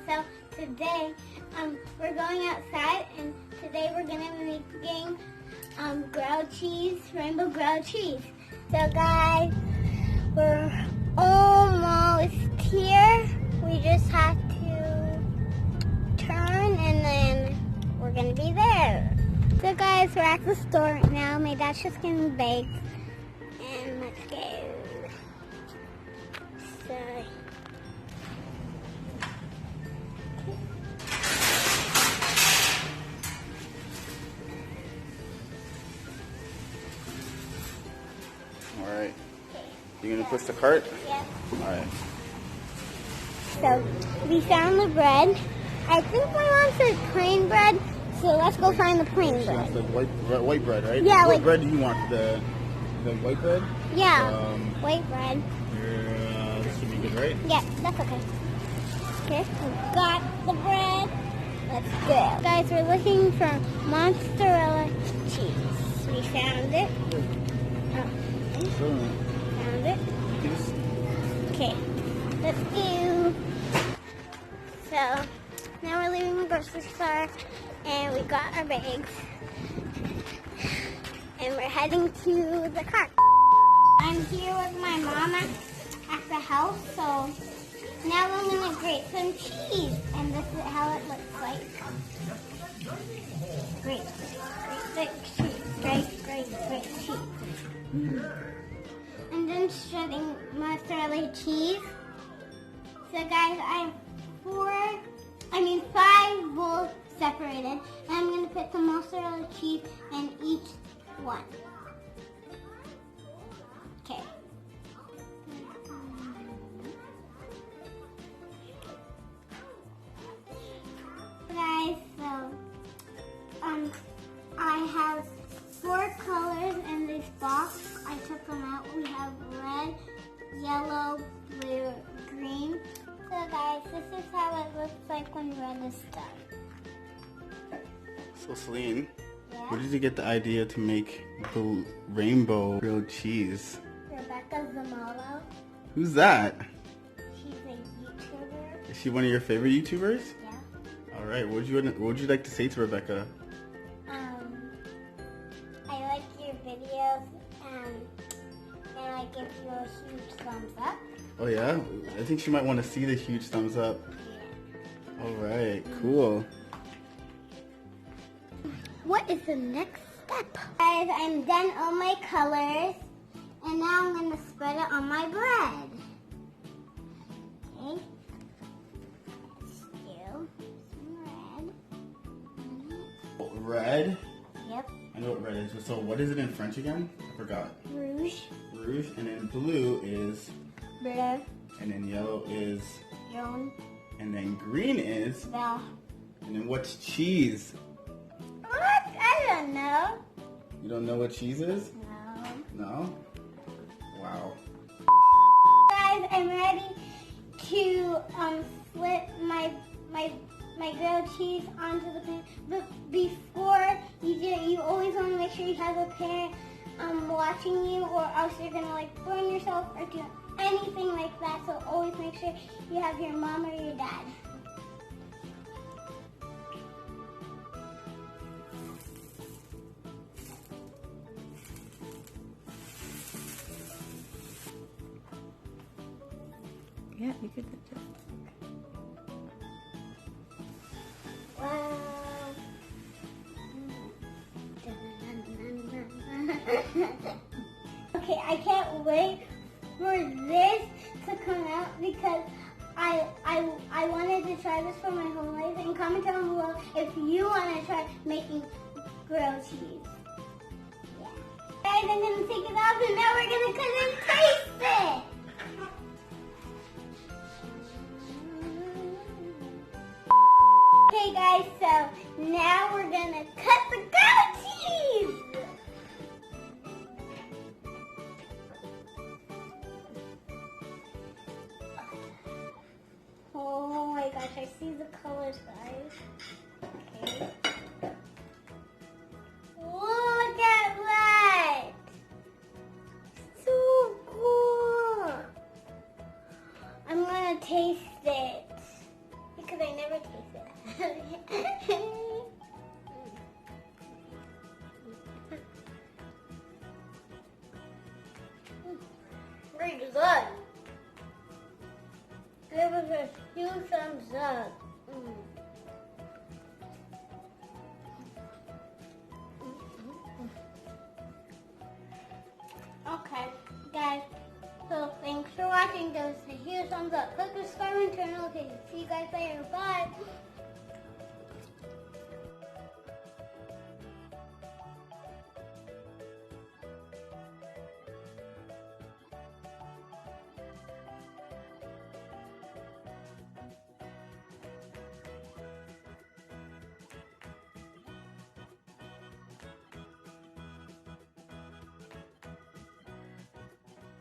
So today, we're going outside, and today we're gonna be making grilled cheese, rainbow grilled cheese. So guys, we're almost here. We just have to turn, and then we're gonna be there. So guys, we're at the store now. My dad's just getting baked, and let's go. So. Alright. You gonna push the cart? Yeah. Alright. So we found the bread. I think my mom said plain bread, so let's go find the plain She wants bread. the white bread, right? Yeah, what bread do you want? The white bread? Yeah, white bread. This should be good, right? Yeah, that's okay. Okay, we got the bread. Let's go. Guys, we're looking for mozzarella cheese. We found it. Found it. Okay, let's go. So, now we're leaving the grocery store, and we got our bags. And we're heading to the car. I'm here with my mom at the house, so now I'm gonna grate some cheese, and this is how it looks like. Great cheese. Great cheese. And then shredding mozzarella cheese. So guys, I have 5 bowls separated, and I'm gonna put some mozzarella cheese in each one. Okay. Guys, so I have 4 colors in this box. I took them out. We have red, yellow, blue, green. So guys, this is how it looks like when red is done. So Soleine, Yeah? where did you get the idea to make the rainbow grilled cheese? Rebecca Zamolo. Who's that? She's a YouTuber. Is she one of your favorite YouTubers? Yeah. Alright, what would you like to say to Rebecca? I like your videos, and I give you a huge thumbs up. Oh yeah? I think she might want to see the huge thumbs up. Yeah. Alright, cool. What is the next step? Guys, I'm done all my colors, and now I'm going to spread it on my bread. Okay. Let's do some red. Red? Yep. I know what red is. So what is it in French again? I forgot. Rouge. Rouge, and then blue is, Bleu. and then yellow is, Jaune. and then green is, Vert. and then what's cheese? What? I don't know. You don't know what cheese is? No. No? Wow. Guys, I'm ready to flip my grilled cheese onto the pan. But before you do it, you always want to make sure you have a parent watching you, or else you're gonna burn yourself or do anything like that. So always make sure you have your mom or your dad. Yeah, you could do it. Wow. Okay, I can't wait for this to come out because I wanted to try this for my whole life. And comment down below if you want to try making grilled cheese. Yeah. Guys, I'm going to take it off, and now we're going to cut and taste it. Okay guys, so now we're gonna cut the grilled cheese! Oh my gosh, I see the colors, guys. Okay. Look at that! So cool! I'm gonna taste it because I good. Give us a huge thumbs up. Okay, guys. So thanks for watching. Give us a huge thumbs up. Click subscribe and turn on notifications. See you guys later. Bye.